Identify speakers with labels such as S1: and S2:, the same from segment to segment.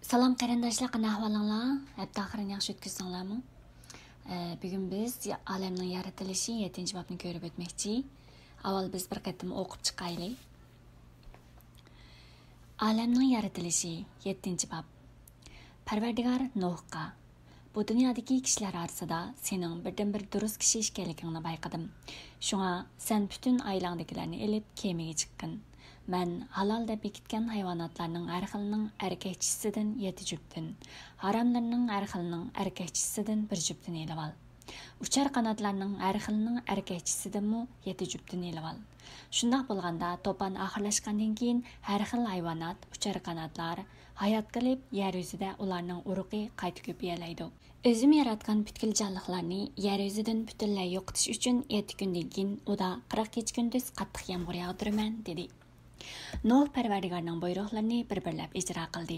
S1: Salam qarindoshlar, qanday ahvolinglar? Hafta oxirini yaxshi o'tkazsanglarmi? Bugun biz olamning yaratilishi 7-bobni ko'rib o'tmoqchi. Avval biz bir qatim o'qib chiqaylik. Olamning yaratilishi 7-bob. Parvardigor Nuhga: Bu dunyodagi kishilar orasida sening birdan-bir durust kishi ekanligingni bayqadim. Shunga sen butun oilangdagilarni elib kemaga chiqqin. Mən halal deb bekitgan hayvanatlarning har xilining erkakchisidan 7 juftdan, haramlarning har xilining erkakchisidan 1 juftdan elib al. Uchar qanotlarning har xilining erkakchisidanmi 7 juftdan elib al. Shundoq bo'lganda to'pon oxirlashgandan keyin har xil hayvonot, uchar qanotlar hayot qilib, yer yuzida ularning urug'i qayta ko'payalaydi. O'zim yaratgan butkul jonliqlarni yer yuzidan butunlay yo'qotish uchun 7 kundan keyin uda 40 kecha kunduz qattiq yomg'ir yog'diraman dedi. Nuh Parvardigorning buyruqlarini bir-birlab ijro qildi.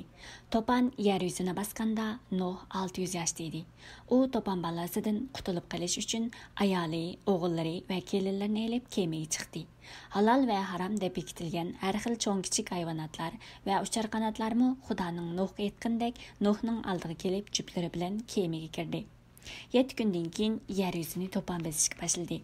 S1: To'pon yer yuzini bosganda Nuh 600 yoshda edi. U to'pon balasidan qutulib qolish uchun ayoli, o'g'illari va kelinlarini olib kemaga chiqdi. Halal va harom deb bekitilgan har xil cho'ng-kichik hayvonotlar va uchar qanotlarmi Xudoning Nuhga aytgandek Nuhning oldiga kelib juftlari bilan kemaga kirdi. 7 kundan keyin yer yuzini to'pon besishga boshladi.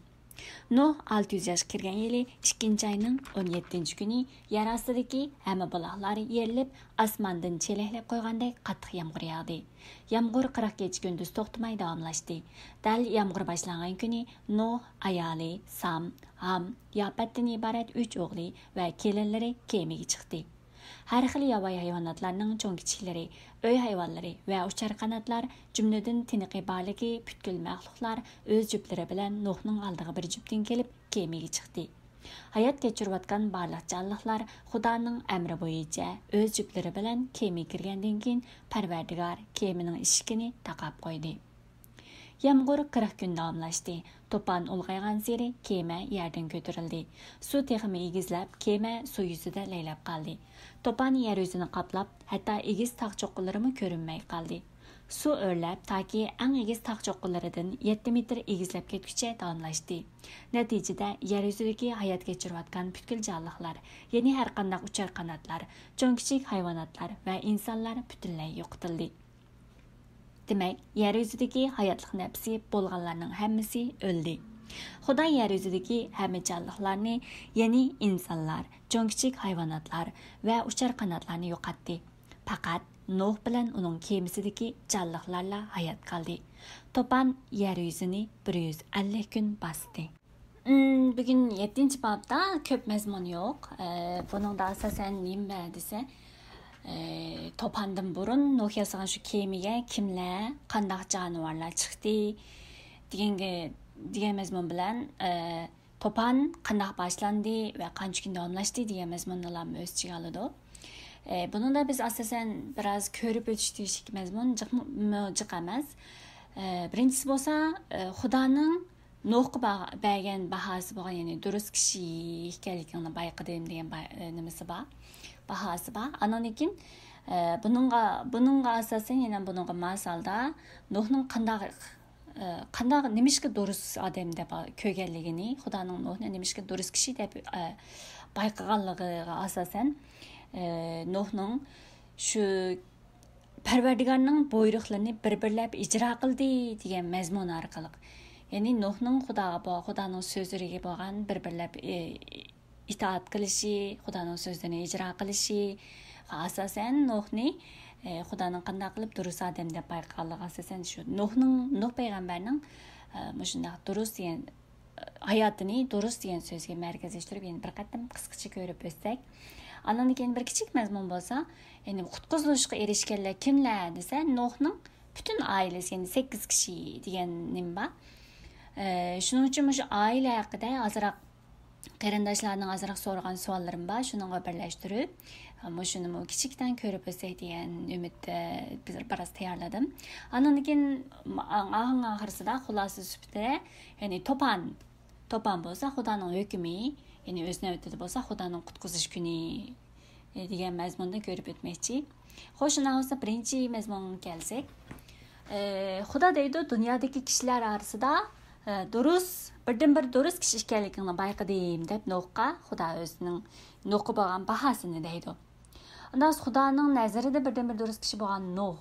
S1: Nuh 600 yoshga kirgan yili 2-oyning 17-kuni yer ostidagi hamma buloqlar yerilib, osmondan chelaklab qo'ygandek qattiq yomg'ir yog'di. Yomg'ir 40 kecha kunduz to'xtamay davomlashdi. Dal yomg'ir boshlangan kuni Nuh ayoli, Sam, Ham, Yopatdan iborat 3 o'g'li va kelinlari kemaga chiqdi. Har xil yovvoyi hayvonotlarning cho'ng-kichiklari, uy hayvonlari va uchar qanotlar, jumladan tiniqi borligi butkul maxluqlar o'z juftlari bilan Nuhning oldiga bir juftdan kelib kemaga chiqdi. Hayot kechirayotgan barliq jonliqlar Xudoning amri bo'yicha o'z juftlari bilan kemaga kirgandan keyin Parvardigor kemaning eshigini taqab qo'ydi. Yomg'ir 40 kun davomlashdi. To'pon ulg'aygan sari kema yerdan ko'tarildi. Suv texmi egizlab, kema suv yuzida laylab qoldi. To'pon yer yuzini qoplab, hatto egiz tog' cho'qqilari ko'rinmay qoldi. Suv o'rlab, toki eng egiz tog' cho'qqilaridan 7 metr egizlab ketguncha davomlashdi. Natijada yer yuzidagi hayot kechirayotgan butkul jonliqlar, ya'ni har qanday uchar qanotlar, cho'ng-kichik hayvonotlar va insonlar butunlay yo'qotildi. Demek, yer yuzidagi hayotliq nafsi bo'lganlarning hammasi o'ldi. Xudo yer yuzidagi hamma jonliqlarni, ya'ni insonlar, cho'ng-kichik hayvonotlar va uchar qanotlarni yo'qotdi. Faqat Nuh bilan uning kemasidagi jonliqlarla hayot qoldi. To'pon yer yuzini 150 kun bosdi. Bugun 7-bobda ko'p mazmun yo'q. Buningda asosan nima desa, to'pondan burun Nuh yasagan shu kemaga kimlar, qanday jonivorlar chiqdi degan mazmun bilan to'pon qanday boshlandi va qancha kun davomlashdi degan mazmunlarni o'z ichiga oladi. Buningda biz asosan biroz ko'rib o'tish deyishik mazmun jiq emas. Birinchisi bo'lsa, Xudoning Nuhga bergan bahosi bo'lgan, ya'ni durust kishi ekanligini bayqadim degan nimasi bor. Bahası var. Anonikin bununla asasen yine bununla masalda Nuh'un qandaq nemishki durus adam deb kögelligini, Xudoning Nuh'ni nemishki durus kishi deb bayqaganligiga asasen Nuh'ning shu Parvardigorning buyruqlarini bir-birlab ijro qildi degan mazmun orqali. Ya'ni Nuh'ning Xudoning so'zlariga bo'lgan bir-birlab itoat qilishi, Xudoning so'zlarini ijro qilishi asosan Nuhni Xudoning qanday qilib durust odam deb bayqaligi asosan shu Nuh payg'ambarning shunday durust degan hayotini durust degan so'zga markazlashtirib, yana bir qatam qisqacha ko'rib o'tsak, andan keyin bir kichik mazmun bo'lsa, ya'ni qutqizilishga erishganlar kimlar desa, Nuhning butun oilasi, ya'ni 8 kishi degan nima. Shuning uchun shu oila haqida azroq qarindoshlarning azroq so'ragan savollarim bor, shuni birlashtirib, shuni kichikdan ko'rib o'tsak degan umidda biroz tayyorladim. Andan keyin oxirsida xulosa sifatida, ya'ni to'pon bo'lsa Xudoning hukmi, ya'ni o'z navbatida bo'lsa Xudoning qutqizish kuni degan mazmunda ko'rib o'tmoqchi. Xo'sh, shundan bo'lsa birinchi mazmunga kelsak, Xudo deydi, dunyodagi kishilar orasida birdan-bir durust kishi ekanligini bayqadim deb Nuhga Xudo o'zining Nuhga bo'lgan bahosini deydi. Unda Xudoning nazarida birdan-bir durust kishi bo'lgan Nuh.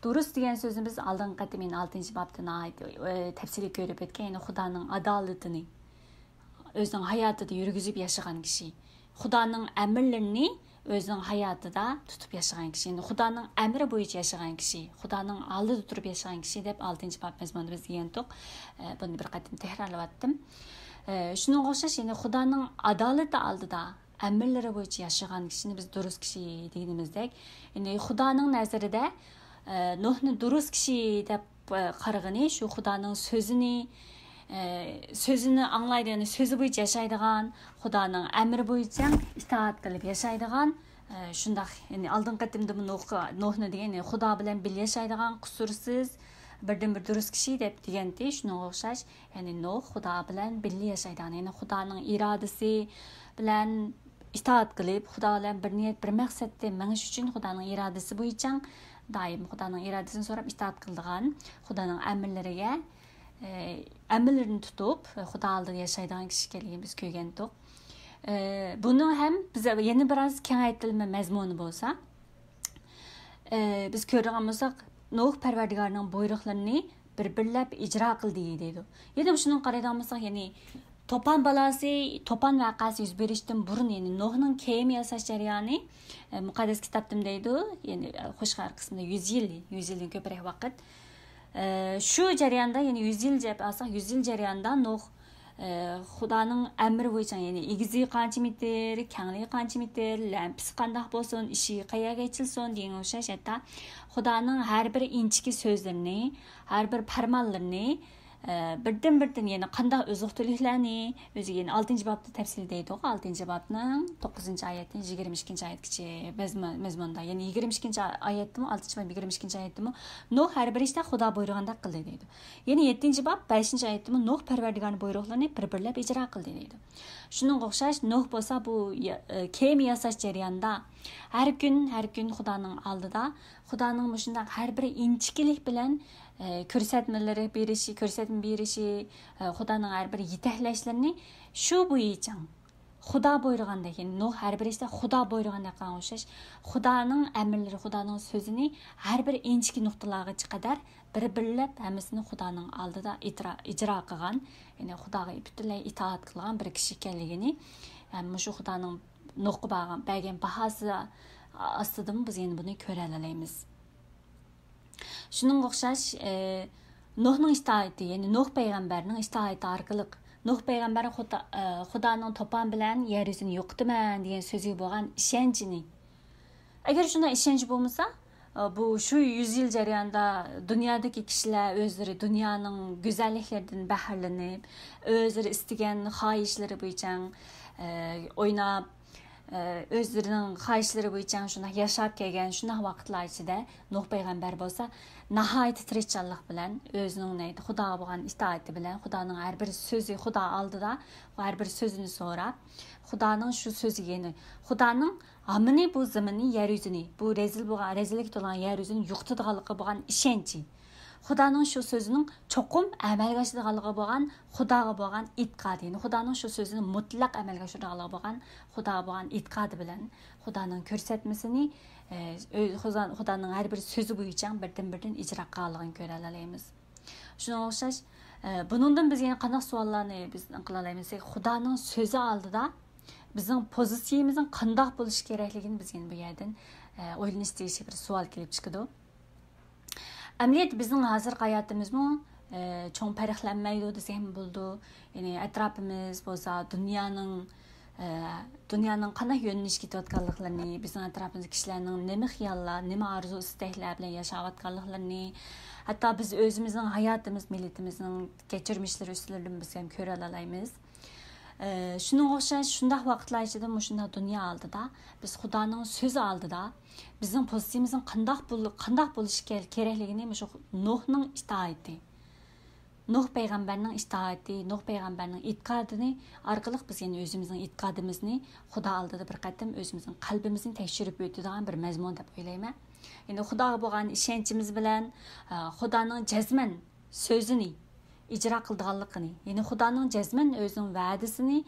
S1: Durust degan so'zni biz oldin qatim 6-babda tafsili ko'rib o'tgan, ya'ni Xudoning adolatini o'zining hayotida yurgizib yashagan kishi. Xudoning amrlarini o'zining hayotida tutib yashagan kishi. Ya'ni Xudoning amri bo'yicha yashagan kishi, Xudoning oldida turib yashagan kishi deb 6-bab mazmunida biz degandik. Buni bir qatim takrorlayotdim. Shunga o'xshash, ya'ni Xudoning adolati oldida amrlari bo'yicha yashagan kishini biz durust kishi deganimizdek, ya'ni Xudoning nazarida Nuhni durust kishi deb qarag'ini shu Xudoning so'zini anglaydi, ya'ni so'zi bo'yicha yashaydigan, Xudoning amri bo'yicha itoat qilib yashaydigan, shundaq, ya'ni oldin qatimda Nuhni degan, ya'ni Xudo bilan birga yashaydigan, qusursiz birdan-bir durust kishi deb deganda shunga o'xshash, ya'ni Nuh Xudo bilan birga yashaydigan, ya'ni Xudoning irodasi bilan itoat qilib, Xudo bilan bir niyat, bir maqsadda menish uchun Xudoning irodasi bo'yicha doim Xudoning irodasini so'rab itoat qildigan, Xudoning amrlariga amrlarini tutib, Xudo oldida yashaydigan kishi ekanligini biz ko'rgandik. Buni ham biz yana biroz kengaytirilma mazmuni bo'lsa, biz ko'rgan bo'lsak, Nuh Parvardigorning buyruqlarini bir-birlab ijro qildi deydi. Yana shuni qaraydigan bo'lsak, ya'ni Topan vaqasi yuz berishdan burun, ya'ni Nuhning kema yasash jarayoni muqaddas kitobda deydi, ya'ni Qo'shqar qismida 100 yildan ko'proq vaqt. Shu jarayonda, ya'ni 100 yil deb olsak, 100 yil jarayonida Nuh Xudoning amri bo'yicha, ya'ni egizi qancha metr, kengligi qancha metr, lampisi qanday bo'lsin, ishi qayerga yechilsin degan o'xshash, hatto Xudoning har bir inchki so'zlarini, har bir farmonlarini birdan ya'ni qanday oziq-tuliklarni o'ziga, ya'ni 6-babda tafsil deydi, 6-babning 9-oyatdan 22-oyatgacha mazmunda, ya'ni 22-oyatdimi, 6-bab 22-oyatdimi Nuh har bir ishda Xudo buyurgandek qildi deydi. Ya'ni 7-bab 5-oyatdimi Nuh Parvardigorning buyruqlarini bir-birlab ijro qildi deydi. Shunga o'xshash Nuh bo'lsa bu kema yasash jarayonida har kun Xudoning oldida, Xudoning shunday har bir inchkilik bilan ko'rsatma berishi, Xudoning har bir yetaklashlarini shu bo'yicha Xudo buyurgandek, ya'ni Nuh har bir ishda Xudo buyurgandek qilgan o'xshash, Xudoning amrlari, Xudoning so'zini har bir inchki nuqtalargacha qadar bir-birlab hammasini Xudoning oldida ijro qilgan, ya'ni Xudoga butunlay itoat qilgan bir kishi ekanligini, ya'ni shu Xudoning Nuhga bergan bahosi ostidan biz endi buni ko'ra olamiz. Shunga o'xshash Nuhning itoati, ya'ni Nuh payg'ambarning itoati orqali Nuh payg'ambar Xudoning to'pon bilan yer yuzini yo'qotaman degan so'ziga bo'lgan ishonchini, agar shunday ishonch bo'lmasa, bu shu 100 yil jarayonida dunyodagi kishilar o'zlari dunyoning go'zalliklaridan bahramlanib, o'zlari istagan xohishlari bo'yicha o'ynab, o'zlarining xohishlari bo'yicha shunday yashab kelgan shunday vaqtlar ichida Nuh payg'ambar bo'lsa, nihoyat tirikchilik bilan o'zining Xudoga bo'lgan itoati bilan, Xudoning har bir so'zi Xudo oldida har bir so'zini so'rab, Xudoning shu so'ziga, Xudoning amini bu zaminni, yer yuzini, bu rezillik to'lgan yer yuzini yo'qotadiganligi bo'lgan ishonchi, Xudoning shu so'zining cho'qim amalga oshiradiganligi bo'lgan Xudoga bo'lgan e'tiqodi, Xudoning shu so'zini mutlaq amalga oshiradiganligi bo'lgan Xudoga bo'lgan e'tiqodi bilan Xudoning ko'rsatmasini, Xudoning har bir so'zi bo'yicha birdan ijro qilganligini ko'ra olamiz. Shunga o'xshash, buningdan biz yana qanday savollarni biz qila olamiz? Xudoning so'zi oldida bizning pozitsiyamizning qanday bo'lishi kerakligini biz yana bu yerdan o'ylanish deyish bir savol kelib chiqadi. Amaliyat bizning hozirgi hayotimizmi cho'ng farqlanmaydi desam bo'ldi. Ya'ni atrofimiz bo'lsa, dunyoning qanday yo'nalish ketayotganliklarini, bizning atrofimizda kishilarning nima xiyollar, nima orzu istaklar bilan yashayotganliklarini, hatto biz o'zimizning hayotimiz, millatimizning kechirmishlari ustidan biz ham ko'ra olamiz. Shunga o'xshash shunday vaqtlar ichida, shunday dunyo oldida, biz Xudoning so'zi oldida bizning pozitsiyamizning qanday bo'lishi kerakligini shu Nuhning itoati, Nuh payg'ambarning itoati, Nuh payg'ambarning e'tiqodini orqali biz yana o'zimizning e'tiqodimizni Xudo oldida bir qatim o'zimizning qalbimizni tekshirib o'tadigan bir mazmun deb o'ylayman. Endi Xudoga bo'lgan ishonchimiz bilan Xudoning jazman so'zini ijro qilganligini, ya'ni Xudoning jazman o'zining va'dasini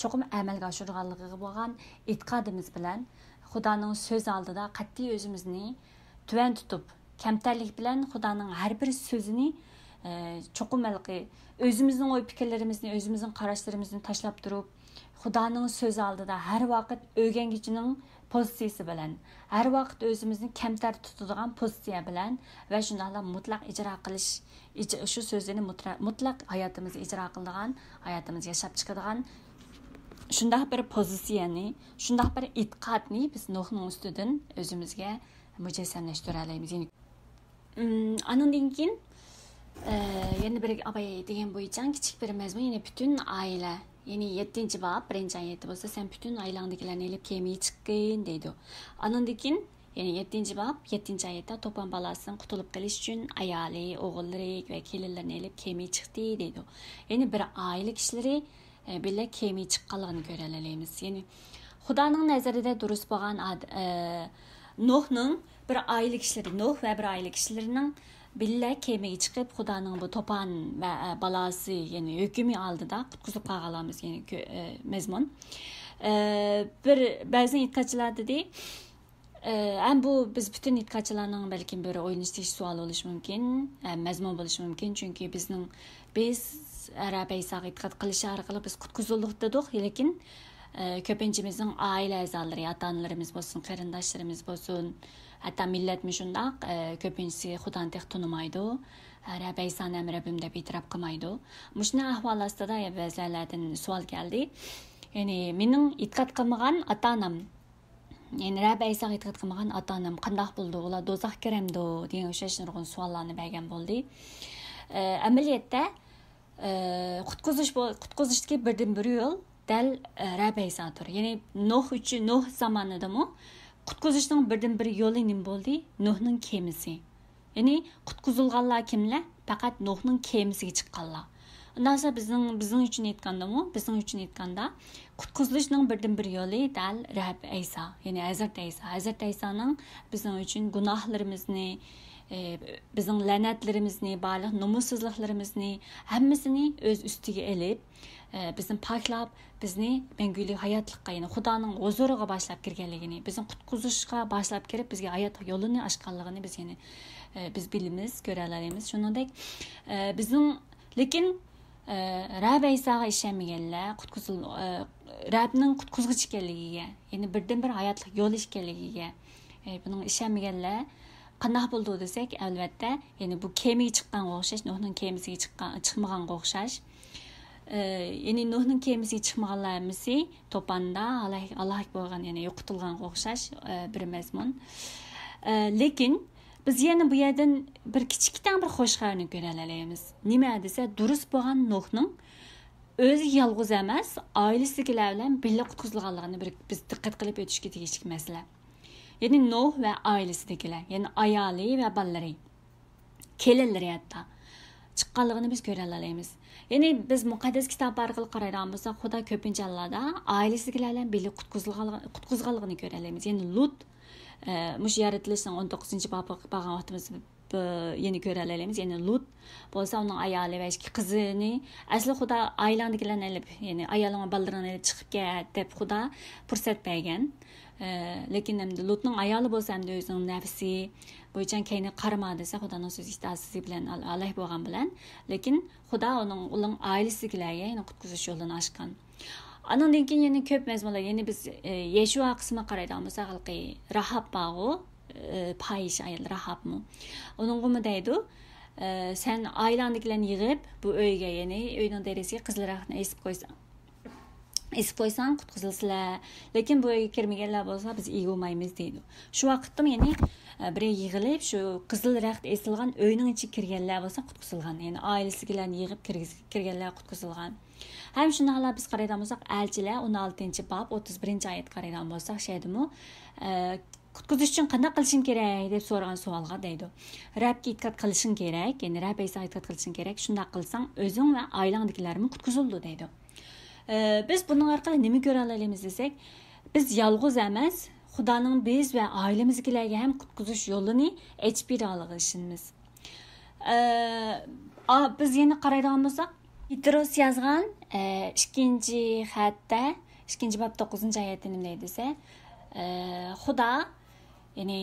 S1: cho'qim amalga oshirganligiga bo'lgan e'tiqodimiz bilan Xudoning so'z oldida qat'iy o'zimizni tuvan tutib, kamtarlik bilan Xudoning har bir so'zini cho'qimalqi o'zimizning o'y fikrlarimizni, o'zimizning qarashlarimizni tashlab turib, Xudoning so'z oldida har vaqt o'rgangichining pozitsiyasi bilan, har vaqt o'zimizni kamtar tutadigan pozitsiya bilan va shundoqla mutlaq ijro qilish, shu so'zlarni mutlaq hayotimizda ijro qiladigan, hayotimizda yashab chiqadigan shundoq bir pozitsiyani, shundoq bir e'tiqodni biz Nuhning ustidan o'zimizga mujassamlashtira olamiz. Andan keyin yana bir abay degan bo'yicha kichik bir mazmun, yana butun oila, ya'ni 7-bob 1-oyat bo'lsa, sen butun oilangdagilarni olib kemaga chiqqin deydi. Andan keyin ya'ni 7-bob 7-oyatda to'pon balasidan qutulib qolish uchun ayoli, o'g'illari va kelinlarni olib kemaga chiqdi deydi. Ya'ni bir oila kishilari billa kemaga chiqqanligini ko'ra olamiz. Ya'ni Xudoning nazarida durust bo'lgan Nuhning bir oila kishilari, Nuh va bir oila kishilarining billa kemaga chiqib Xudoning bu to'pon va balasi, ya'ni hukmi oldida qutqizib qolganlarimiz, ya'ni mazmun. Bir ba'zi e'tiqodchilar dedi, ham bu biz bütün e'tiqodchilarning balkim bir o'ylanish savol bo'lishi mumkin, mazmun bo'lishi mumkin, chunki biz Arab Aysoga e'tiqod qilish orqali biz qutqizildik dedik, lekin ko'pinchimizning oila a'zolari, ota-onalarimiz bo'lsin, qarindoshlarimiz bo'lsin, hatto millatmi shundoq, ko'pinchisi Xudoni tek tunimaydi, Arab Aysoni ham Rabbim deb e'tirof qilmaydi. Mushuna ahvol ostida ba'zilardan savol keldi. Ya'ni mening e'tiqod qilmagan ota-onam, ya'ni Arab Aysoga e'tiqod qilmagan ota-onam qandoq bo'ldi, ular do'zaxga kiramdi degan o'xshash nurg'un savollarni bergan bo'ldi. Amaliyotda qutqizishdagi birdan-bir yo'l dal Arab Aysodir. Ya'ni Nuh zamonidami qutqizishning birdan-bir yo'li nima bo'ldi? Nuhning kemasi. Ya'ni qutqizilganlar kimlar? Faqat Nuhning kemasiga chiqqanlar. Undan sonra bizning uchun aytganda qutqizilishning birdan-bir yo'li dal Arab Ayso, ya'ni Hazrat Aysoning bizning uchun gunohlarimizni, bizning la'natlarimizni, barliq nomussizliklarimizni hammasini o'z ustiga olib, bizni poklab, bizni mangulik hayotlikqa, ya'ni Xudoning huzuriga boshlab kirganligini, bizni qutqizishga boshlab kirib, bizga hayot yo'lini ochganligini biz ya'ni biz bilamiz, ko'ra olamiz. Shuningdek, bizning lekin Rab Aysoga ishonmaganlar, Rabning qutqizgich ekanligiga, ya'ni birdan-bir hayotlik yo'li ekanligiga, buning ishonmaganlar qanday bo'ldi desak, albatta, ya'ni bu kemaga chiqqanga o'xshash, Nuhning kemasiga chiqmaganga o'xshash. Ya'ni Nuhning kemasiga chiqmaganlarmisi to'ponda Alloh bo'lgan, ya'ni yo'qitilganga o'xshash bir mazmun. Lekin biz yana bu yerdan bir kichikdan bir xo'sh xabarni ko'ra olamiz. Nima desa, durust bo'lgan Nuhning o'zi yolg'iz emas, oilasidagilar bilan birga qutqizilganligini biz diqqat qilib o'tishga tegishli masala. Ya'ni Nuh va oilasidagilar, ya'ni ayoli va bolalari, kelinlari hatto chiqqanligini biz ko'ra olamiz. Ya'ni biz muqaddas kitob orqali qaraydigan bo'lsak, Xudo ko'pincha Allohda oilasidagilar bilan birga qutqizganligini ko'ra olamiz. Ya'ni Lut mush yaratilishning 19-bobi bo'lgan vaqtimiz yeni ko'ra olamiz. Ya'ni Lut bo'lsa, uning ayoli va ikki qizini asli Xudo oilandagilarni olib, ya'ni ayolning bolalarini olib chiqib ket deb Xudo fursat bergan. Lekin endi Lutning ayoli bo'lsa, endi o'zining nafsi bo'yicha kayni qarama desa, Xudoning so'zi itoatsizlik bilan alay bo'lgan bilan, lekin Xudo uning oilasidagilarga yana qutqizish yo'lini ochgan. Andan keyin yana ko'p mazmunlar, ya'ni biz Yeshua qismini qaraydigan bo'lsak, xalqi Rahab bog'u, Payish ayol Rahabmi. Uningmi deydi, sen oilandagilarni yig'ib bu uyga, ya'ni uyning derisiga qizlarni esib qo'ysang qutqizilsizlar, lekin bu uyga kirmaganlar bo'lsa biz ega olmaymiz deydi. Shu vaqtda ya'ni bir yig'ilib shu qizil raxt esilgan uyning ichiga kirganlar bo'lsa qutqizilgan, ya'ni oilasigalarni yig'ib kirganlar qutqizilgan. Ham shunaqlar biz qaraydigan bo'lsak, Elchilar 16-bob 31-oyat qaraydigan bo'lsak, shaydimi qutqizish uchun qanday qilishim kerak deb so'ragan savolga deydi. Rabga e'tiqod qilishing kerak, ya'ni Rab Aysoga e'tiqod qilishing kerak. Shunday qilsang, o'zing va oilangdagilarni qutqizildi deydi. Biz buning orqali nima ko'ra olamiz desak, biz yolg'iz emas, Xudoning biz va oilamizgalarga ham qutqizish yo'lini aytib bera olishimiz. Biz yana qaraydigan bo'lsak, Petros yozgan 2-xatda 2-bob 9-oyatda nima deydi desa, Xudo ya'ni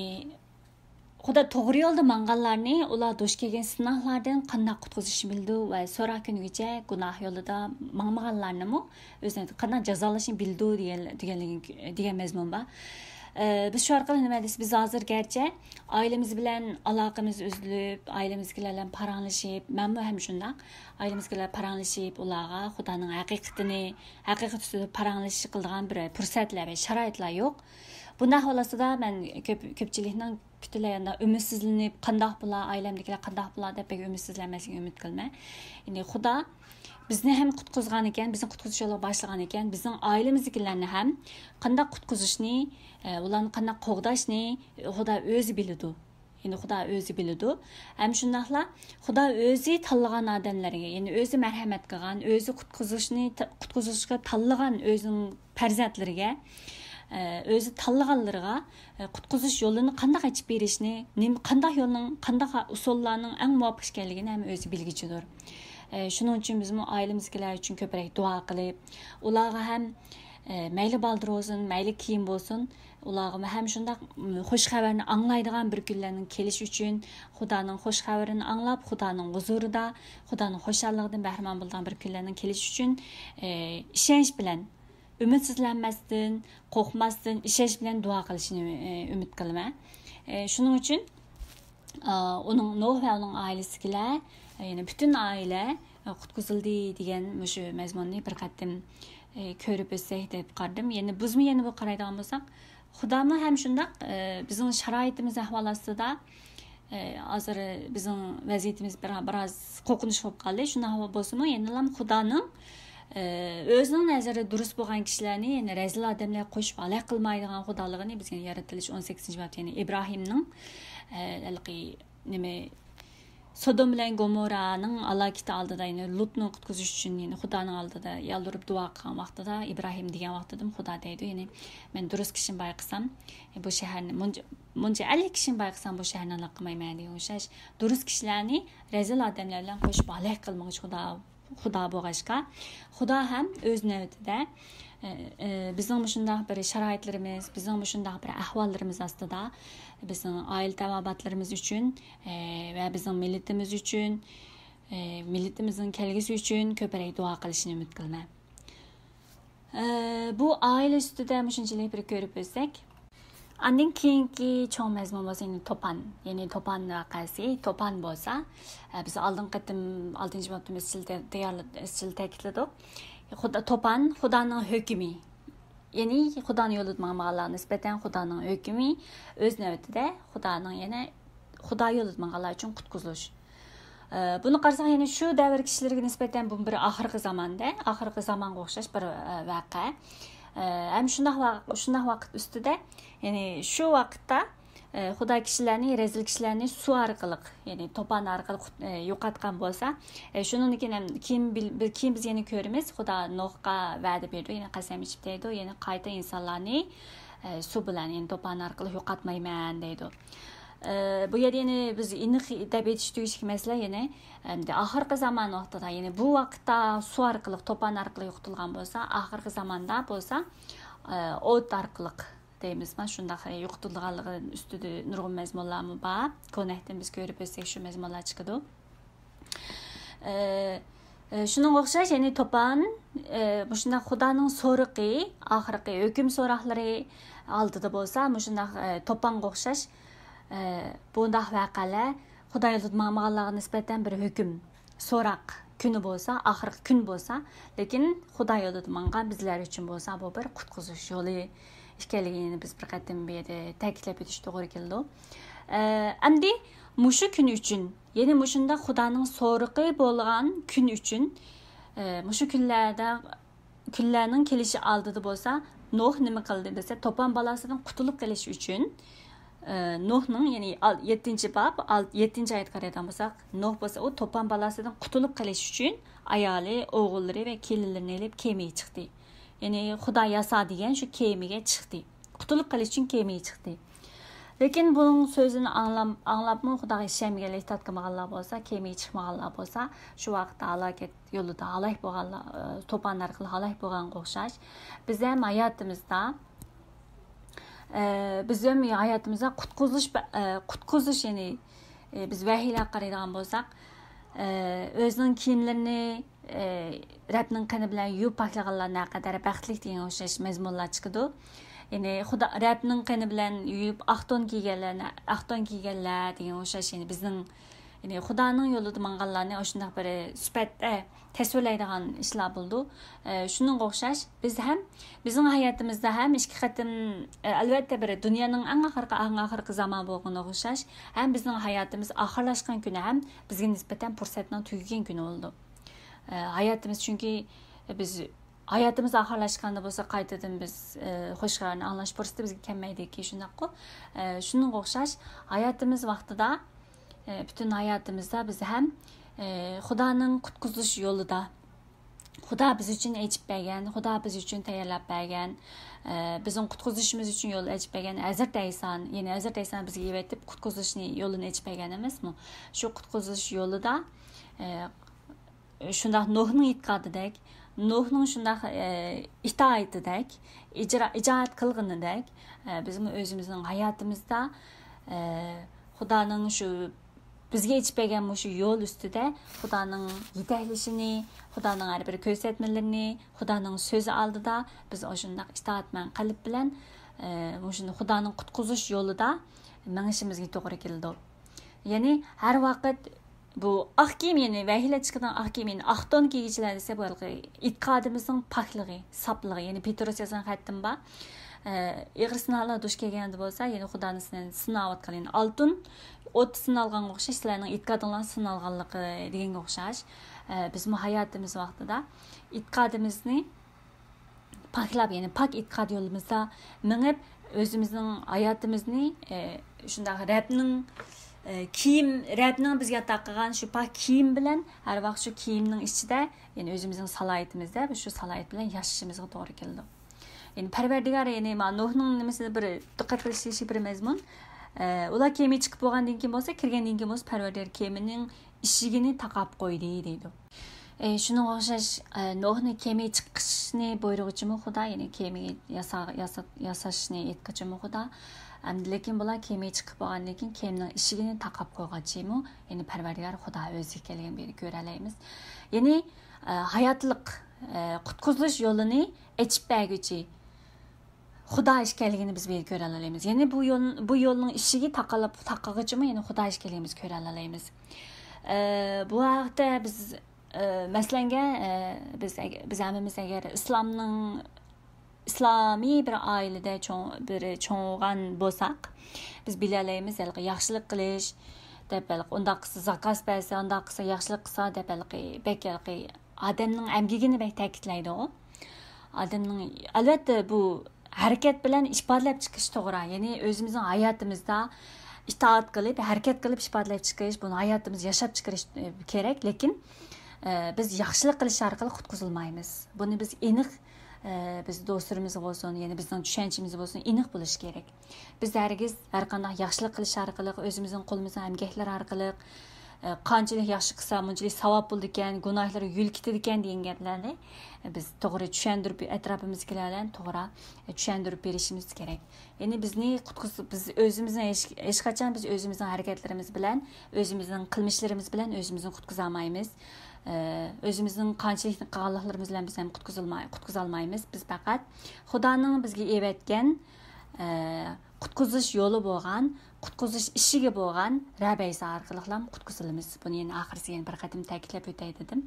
S1: Xudo to'g'ri yo'lda manganlarni ular duch kelgan sinovlardan qanday qutqizishni bildi va so'roq kunigacha gunoh yo'lida mangmaganlarni o'zini qanday jazolashni bildi degan mazmun bor. Biz shu orqali nima deymiz? Biz hozir garchi oilamiz bilan aloqamiz uzilib, oilamiz bilan paranglashib, menmi ham shunday. Oilamiz bilan paranglashib, ularga Xudoning haqiqat ustida paranglashish qiladigan bir fursatlar va sharoitlar yo'q. Bunday holatda men ko'pchilikning kütülerinde ümitsizlenip, qandaq bular, ailemdekiler qandaq bular deb ümitsizlenmesine ümit qilma. Yani Xudo bizni ham qutqizgan ekan, bizni qutqizish yo'liga boshlagan ekan, bizning ailemizdagilarni ham qandaq qutqizishni, ularni qandaq qo'g'dashni Xudo o'zi biladi. Yani Xudo o'zi biladi. Ham shundaqla Xudo o'zi tanlagan odamlarga, yani o'zi marhamat qilgan, o'zi qutqizishga tanlagan o'zining farzandlariga o'zi tanlaganlarga qutqizish yo'lini qanday ochib berishni, qanday yo'lning, qanday usullarning eng muvofiq ekanligini ham o'zi bilgichidir. Shuning uchun biz ailemizdagilar uchun ko'proq duo qilib, ularga ham mayli baldir bo'lsin, mayli kiyim bo'lsin, ularga ham shunday xush xabarni anglaydigan bir kunlarning kelishi uchun, Xudoning xush xabarini anglab, Xudoning huzurida, Xudoning xushalligidan bahramand bo'lgan bir kunlarning kelishi uchun ishonch bilan ümitsizlenmezsin, korkmazsın, işeş bilen dua qilishini ümit qilma. Shuning uchun onun Nuh ve onun ailesikiler, yani bütün aile qutqizildi degan shu mazmunni bir qatim ko'rib o'tsak deb qardim. Yani bizmi yana bu qaraydigan bo'lsak, Xudomi ham shundaq bizning sharoitimiz ahvol ostida hozir bizning vaziyatimiz biroz qo'rqinch bo'lib qoldi. Shunday bo'lsa-mu, yana ham Xudoning o'zining nazarida durust bo'lgan kishilarni, ya'ni razil odamlar qo'shib alaq qilmaydigan xudoligini bizga yaratilish 18-bob, ya'ni Ibrohimning nima Sodom bilan Gomorraning alaqiti oldida, ya'ni Lutni qutqizish uchun, ya'ni Xudoning oldida yoldirib duo qilgan vaqtida Ibrohim degan vaqtida Xudo deydi, ya'ni men durust kishini bayqisam, bu shaharni muncha 50 kishini bayqisam bu shaharni alaq qilmayman degan o'xshash durust kishilarni razil odamlar bilan qo'shib alaq qilmoqchi Xudo bo'lg'ashqa, Xudo ham o'z navbatida bizning shunday bir sharoitlarimiz, bizning shunday bir ahvollarimiz ostida bizning oila tavobatlarimiz uchun va bizning millatimiz uchun, millatimizning kelgusi uchun ko'proq duo qilishni umid qilaman. Bu oila ustida shunchalik bir ko'rib o'tsak, Andin keyingi cho'ng mazmun bo'lsa, ya'ni To'pan vaqasi, To'pan bo'lsa, biz oldin qatim 6-bobda izchil ta'kidladik. To'pan Xudoning hukmi. Ya'ni Xudoning yo'lida mang'anlarga nisbatan Xudoning hukmi o'z navbatida Xudoning yana Xudo yo'lida mang'anlar uchun qutqizilish. Buni qarasak, ya'ni shu davr kishilariga nisbatan bu bir oxirgi zamonga o'xshash bir voqea. Hem shunday vaqt ustida, ya'ni shu vaqtda Xudo kishilarni, rezil kishilarni suv orqali, ya'ni To'pan orqali yo'qotgan bo'lsa, shundan keyin biz yana ko'ramiz, Xudo Nuhga va'da berdi, ya'ni qasam ichib deydi, ya'ni qayta insonlarni suv bilan, ya'ni To'pan orqali yo'qotmayman deydi. Bu yerda ya'ni biz aniq deb aytish tegishli masala, ya'ni oxirgi zamon vaqtida, ya'ni bu vaqtda suv orqali, To'pan orqali yo'qotilgan bo'lsa, oxirgi zamonda bo'lsa o't orqali deymizmi, shunday yo'qotilganligi ustida nurg'un mazmunlarmi bor. Ko'nakdan biz ko'rib o'tsak shu mazmunlar chiqadi. Shunga o'xshash, ya'ni To'pan bu shunday Xudoning so'riqi, oxirgi hukm so'roqlari oldida bo'lsa, bu shunday To'panga o'xshash bunday voqealar Xudo yo'lida mang'anlarga nisbatan bir hukm so'roq kuni bo'lsa, oxirgi kun bo'lsa, lekin Xudo yo'lida mang'an bizlar uchun bo'lsa, bu bir qutqizish yo'li ekanligini biz bir qatim bu yerda ta'kidlab o'tish to'g'ri keldi. Endi mushu kun uchun, ya'ni mushunda Xudoning so'riqi bo'lgan kun uchun, mushu kunlarning kelishi oldida bo'lsa, Nuh nima qildi desa, To'pan balasidan qutulib qolish uchun Nuhning, ya'ni 7-bob 7-oyatga qaraydigan bo'lsak, Nuh bo'lsa, u To'pan balasidan qutulib qolish uchun ayoli, o'g'illari va kelinlarini olib kemaga chiqdi. Ya'ni Xudo yasa degan shu kemaga chiqdi. Qutulib qolish uchun kemaga chiqdi. Lekin buning so'zini anglabmi Xudoga ishonmaganlar, itoat qilmaganlar bo'lsa, kemaga chiqmaganlar bo'lsa, shu vaqtda halokat yo'lida halok bo'lganlar, To'pan orqali halok bo'lganga o'xshash, biz ham hayotimizda biz hayatımızda qutquzish ya'ni biz vahiylar qaraydigan bo'lsak, o'zining kiyimlarini Rabning qani bilan yuvib paklaganlar naqadar baxtli degan o'xshash mazmunlar chiqadi. Ya'ni Xudo Rabning qani bilan yuvib aqton kiyganlar degan o'xshash, ya'ni bizning Xudoning yo'lida manganlarni o'shunday bir sifatda tasvirlaydigan ishlar bo'ldi. Shuningga o'xshash biz ham bizning hayotimizda ham ikki qatim albatta bir dunyoning eng oxirgi zamon bo'lganiga o'xshash ham bizning hayotimiz oxirlashgan kuni ham bizga nisbatan fursatning tugagan kuni bo'ldi. Hayotimiz chunki biz hayotimiz oxirlashganda bo'lsa qaytadan biz xo'shlarni anglash fursati bizga kelmaydiki, shundaqku. Shuningga o'xshash hayotimiz vaqtida bütün hayatımızda biz hem Xudoning qutqizish yo'lida Xudo biz uchun aytib bergan, Xudo biz uchun tayyorlab bergan, bizning qutqizishimiz uchun yo'l ochib bergan Hazrat Ayson, ya'ni Hazrat Ayson bizga yevetib qutqizishni yo'lini ochib bergan emasmi? Shu qutqizish yo'lida shundaq Nuhning e'tiqodidek, Nuhning shundaq itoatidek, ijod qilganidek, bizim o'zimizning hayotimizda Xudoning shu bizga aytib bergan shu yo'l ustida Xudoning yetaklashini, Xudoning har bir ko'rsatmalarini, Xudoning so'zi oldida biz o'shundoq itoatman qalb bilan shuni Xudoning qutqizish yo'lida mengishimizga to'g'ri keldi. Ya'ni har vaqt bu oq kiyim, ya'ni vahiylar chiqadigan oq kiyim, ya'ni aqton kiygichilar desa bu e'tiqodimizning pokligi, sopligi, ya'ni Petrus yozgan xattim bor. Ig'ir sinovlar duch kelganda bo'lsa, ya'ni Xudoning sinayotgan, ya'ni oltin o't sinalganga o'xshash, sizlarning e'tiqodinglar sinalganligi deganga o'xshash. Biz hayotimiz vaqtida e'tiqodimizni paklab, ya'ni pak e'tiqod yo'limizda mengib o'zimizning hayotimizni shundaq Rabning bizga taqilgan shu pak kiyim bilan har vaqt shu kiyimning ichida, ya'ni o'zimizning salohiyatimizda shu salohiyat bilan yashashimizga to'g'ri keldi. Yani Parvardigor, ya'ni Nuhning nimasida bir diqqat qilish bir mazmun. Ular kema chiqib bo'lgandan keyin bo'lsa, kirgandan keyin bo'lsa Parvardigor kemaning eshigini taqab qo'ydi deydi. Shunga o'xshash Nuhning kema chiqishni buyrug'ichimi Xudo, ya'ni kemaga yasashni aytqichimi Xudo. Lekin bular kema chiqib bo'lgandan keyin kemaning eshigini taqab qo'yganchimi, ya'ni Parvardigor Xudo o'zi kelgan beri ko'ra olamiz. Ya'ni hayotlik qutqizish yo'lini ochib berguchi Xudo ishkaligini biz bir ko'ra olamiz. Ya'ni bu yo'lning ishigi taqqigichimi, ya'ni Xudo ishkaligimiz ko'ra olamiz. Bu vaqtda biz maslanga biz hammamiz agar islomiy bir oilada cho'ng'an bo'lsak, biz bilalaymiz, yaxshilik qilish deb undaq qilsa zakos bersa, undaq qilsa yaxshilik qilsa deb odamning amgigini bek ta'kidlaydi u. Odamning albatta bu harakat bilan ifodalab chiqish to'g'ri. Ya'ni o'zimizning hayotimizda itoat qilib, harakat qilib ifodalab chiqish, buni hayotimizni yashab chiqarish kerak, lekin biz yaxshilik qilish orqali qutqizilmaymiz. Buni biz aniq biz do'stlarimiz bo'lsin, ya'ni bizning tushunchamiz bo'lsin, aniq bo'lish kerak. Biz hargiz har qanday yaxshilik qilish orqali, o'zimizning qo'limizning amgaklar orqali qanchalik yaxshi qilsa, bunchalik savob bo'ldi ekan, gunohlar yul ketadi ekan degan gaplarni biz to'g'ri tushuntirib, atrofimizdagilarga to'g'ri tushuntirib berishimiz kerak. Ya'ni biz o'zimizni hech qachon biz o'zimizning harakatlarimiz bilan, o'zimizning qilmishlarimiz bilan o'zimizni qutqiza olmaymiz. O'zimizning qanchalik qilganliklarimiz bilan biz ham qutqiza olmaymiz. Biz faqat Xudoning bizga evatgan qutqizish yo'li bo'lgan, qutqizish ishiga bo'lgan Rabbaysa orqali ham qutqizilamiz. Buni yana oxirisiga bir qatim ta'kidlab o'tay dedim.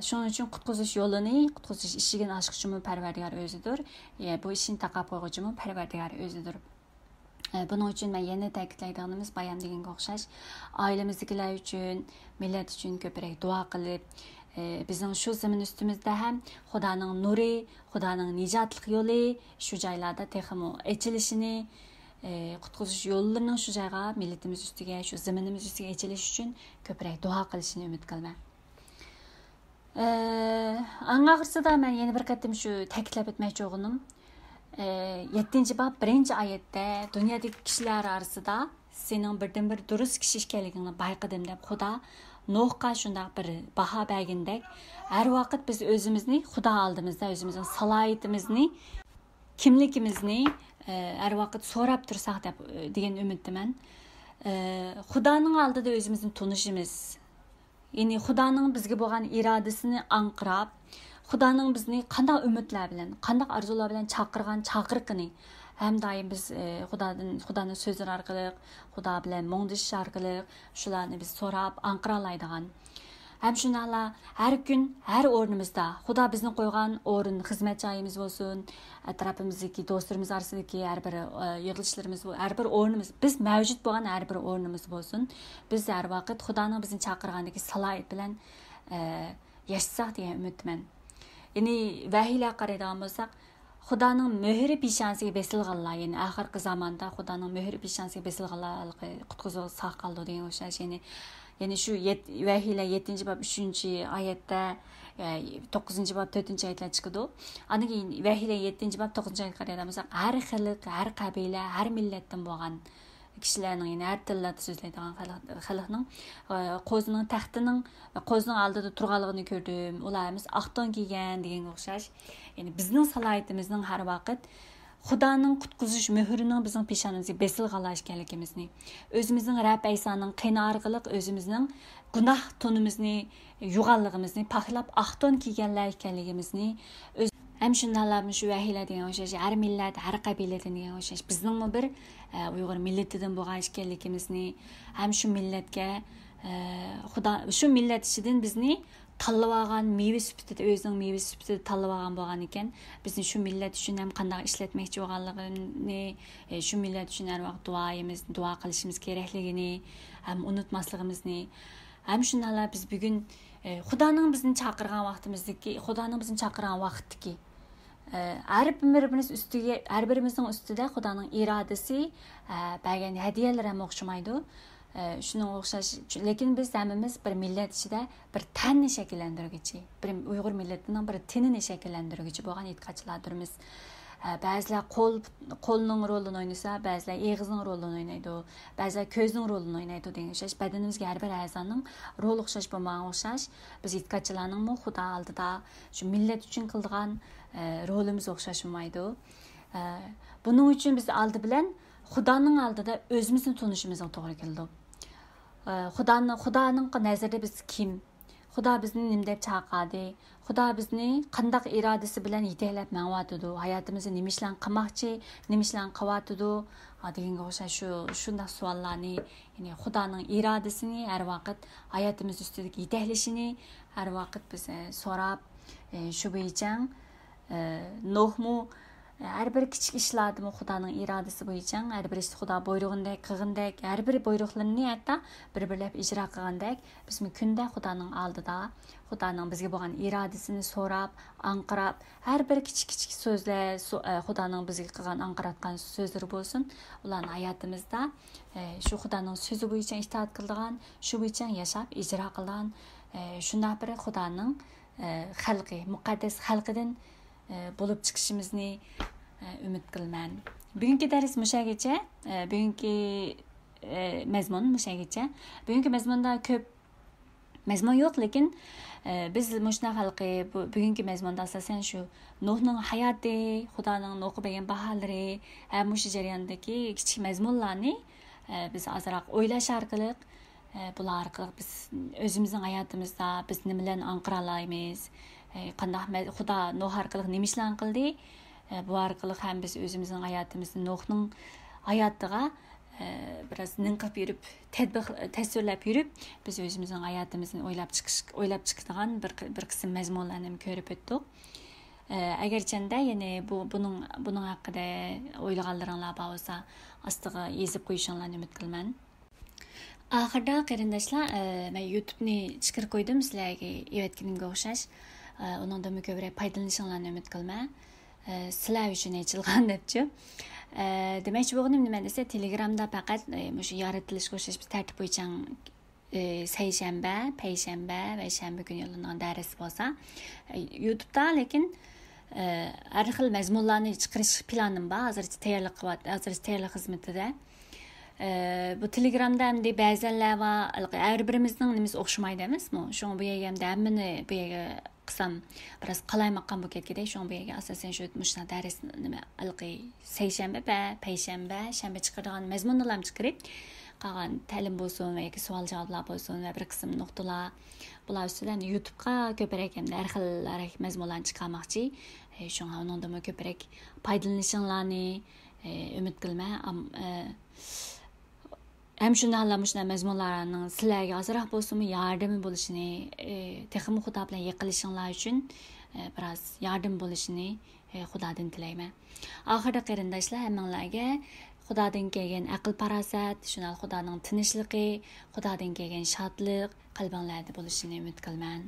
S1: Shuning uchun qutqizish yo'lini, qutqizish ishigini ochqichimi Parvardigor o'zidir. Bu ishni taqab qo'yguchimi Parvardigor o'zidir. Buning uchun men yana ta'kidlaydiganimiz bayon deganga o'xshash, oilamizdagilar uchun, millat uchun ko'proq duo qilib, bizning shu zamin ustimizda ham Xudoning nuri, Xudoning nijotlik yo'li shu joylarda texmo ochilishini, qutqizish yo'llarining shu joyga, millatimiz ustiga, shu zaminimiz ustiga ochilish uchun ko'proq duo qilishini umid qilaman. Angarsida men yana bir qatim shu ta'kidlab o'tmoqchi o'g'lim. 7-bob 1-oyatda dunyodagi kishilar orasida sening birdan-bir durust kishi ekanligingni bayqadim deb Xudo Nuhga shunday bir baho bergandek, har vaqt biz o'zimizni Xudo oldimizda o'zimizning salohiyatimizni kimligimizni har vaqt so'rab tursak deb degan umiddaman. Xudoning oldida o'zimizni tunishimiz, ya'ni Xudoning bizga bo'lgan irodasini anqirab, Xudoning bizni qanday umidlar bilan, qanday orzular bilan chaqirqini ham doim biz Xudoning so'zlari orqali, Xudo bilan mo'ngdishish orqali shularni biz so'rab anqira oladigan. Hem şunlarla her gün, her o'rnimizda Xudo bizni qo'ygan o'rin, xizmat joyimiz bo'lsin, atrofimizdagi do'stlarimiz orasidagi har bir yig'ilishlarimiz, har bir o'rnimiz, biz mavjud bo'lgan har bir o'rnimiz bo'lsin. Biz har vaqt Xudoning bizni chaqirgandagi salohiyat bilan yashasak degan umidman. Ya'ni vahiylar qaraydigan bo'lsak, Xudoning möhri peshonasiga besilganlar, ya'ni oxirgi zamonda Xudoning möhri peshonasiga besilganlar qutqizib sog' qoldi degan o'xshash, ya'ni shu vahiylar 7-bab 3-oyatda 9-bab 4-oyatlar chiqadi. Aniq vahiylar 7-bab 9-oyatga qaraydigan har xillik, har qabila, har millatdan bo'lgan kishilarning, ya'ni har tillarda so'zlaydigan xalqning qo'zining taxtining va qo'zining oldida turganligini ko'rdim. Ularimiz aqton kiygan deganga o'xshash. Ya'ni bizning salohiyatimizning har vaqt Xudoning qutqizish möhrining bizning peshonamizga besilganlar ekanligimizni, o'zimizning Rab Aysoning qini orqali o'zimizning gunoh tunimizni, yo'g'onligimizni paklab aqton kiyganlar ekanligimizni, ham shundanlarmi shu vahiylar degan o'xshash, har millat, har qabiladan degan o'xshash bizning bir Uyg'ur millatidan bo'lgan ekanligimizni, ham shu millatga Xudo shu millat ichidan bizni tanlab olgan meva sifatida, o'zining meva sifatida tanlab olgan bo'lgan ekan, bizni shu millat uchun ham qanday ishlatmoqchi bo'lganligini, shu millat uchun har vaqt duo qilishimiz kerakligini ham unutmasligimizni, ham shundanlar biz bugun Xudoning bizni chaqirgan vaqtimizdagi, Xudoning bizni chaqirgan vaqtdagi har birimizning ustida Xudoning irodasi bergan hadiyalar ham o'xshamaydi. Şuna o'xshash, lekin biz hammamiz bir millat ichida bir tanni shakllantiruvchi, bir Uyg'ur millatining bir tinini shakllantiruvchi bo'lgan e'tiqodchilardirmiz. Ba'zilar qo'lning rolini o'ynasa, ba'zilar og'izning rolini o'ynaydi, ba'zilar ko'zning rolini o'ynaydi degan o'xshash. Badanimizga har bir a'zoning rol o'xshash bo'lmagan o'xshash. Biz e'tiqodchilarning Xudo oldida shu millat uchun qilgan rolimiz o'xshashmaydi. Buning uchun biz oldi bilan Xudoning oldida o'zimizni tunishimiz to'g'ri keldi. Xudoning nazarida biz kim? Xudo bizni nima deb chaqirdi? Xudo bizni qanday irodasi bilan yetaklab mang'atdi? Hayotimizni nima ishlan qilmoqchi, nima ishlan qilyapti? Deganga o'xshash shunday savollarni, ya'ni Xudoning irodasini har vaqt hayotimiz ustidagi yetaklashini har vaqt biz so'rab, shu bo'yicha Nuhmu her bir kichik ishlarni Xudoning irodasi bo'yicha, har bir ish Xudo buyrug'indek qilgandek, har bir buyruqlarni hatto bir-birlab ijro qilgandek, biz kunda Xudoning oldida Xudoning bizga bo'lgan irodasini so'rab, anqirab, har bir kichik so'zlar, Xudoning bizga qilgan anqiratgan so'zlar bo'lsin, ularni hayotimizda shu Xudoning so'zi bo'yicha itoat qilgan, shu bo'yicha yashab, ijro qilgan, shunday bir Xudoning xalqi, muqaddas xalqidan bo'lib chiqishimizni umid qilaman. Bugungi dars mushagacha, bugungi mazmun mushagacha. Bugungi mazmunda ko'p mazmun yo'q, lekin biz mushna xalqi bugungi mazmunda asosan shu Nuhning hayoti, Xudoning Nuhga bergan baholari, ham shu jarayondagi kichik mazmunlarni biz azroq o'ylash orqali, bular orqali biz o'zimizning hayotimizda biz nima bilan anqira olamiz, qanday Xudo Nuh orqali nima ishlar qildi, bu orqali ham biz o'zimizning hayotimizni Nuhning hayotiga biraz ninqib yurib, tasvirlab yurib, biz o'zimizning hayotimizni o'ylab chiqadigan bir qism mazmunlarni ko'rib o'tdik. Agarchanda ya'ni buning haqida o'ylaganlaringlar bo'lsa, ostiga yozib qo'yishinglarni umid qilaman. Oxirida qarindoshlar, men YouTube'ni chiqarib qo'ydim sizlarga evatganimga o'xshash. Undan ko'proq foydalanishinglarni umid qilaman. Sizlar uchun aytilgan debchi. Demakchi bo'lganim nima desa, Telegramda faqat o'sha yoritilishga o'xshash bir tartib bo'yicha seshanba, payshanba va shanba kuni yo'llangan dars bo'lsa, YouTube'da lekin har xil mazmunlarni chiqarish planim bor. Hozircha tayyorlik xizmatida. Bu Telegramda hamda ba'zanlar va har birimizning nimasi o'xshamaydi emasmi? Shunga bu yerga hamda hammani bu yerga qısam biraz qalaymaqan bu ketgide şoň beýge asasen şu muşna däres nime alqy seýşembe we peýşembe şembe çykyrgan mezmunlarym çykyryp qalan tälim bolsun we ýa-ki sual jawaplar bolsun we bir kısım noktalar bular üstüden YouTube'ga köperek hem de her xil mezmunlarny çykarmakçy. Şoňa onundan köperek paýdalanýanlarny ümit qilma. Hem şundanlamışlar mezmunlarının sizlerge azıraq bolsunmu yardımı bolışını, teximi Xuda bilen yaqinlashinglar üçün biraz yardım bolışını Xudadan tileyme. Ahirda qarindaşlar hemmelerge Xudadan kelgen aql parasat, şunal Xudanın tinchliqi, Xudadan kelgen şadlyk qalbinglarda bolışını ümit qilman.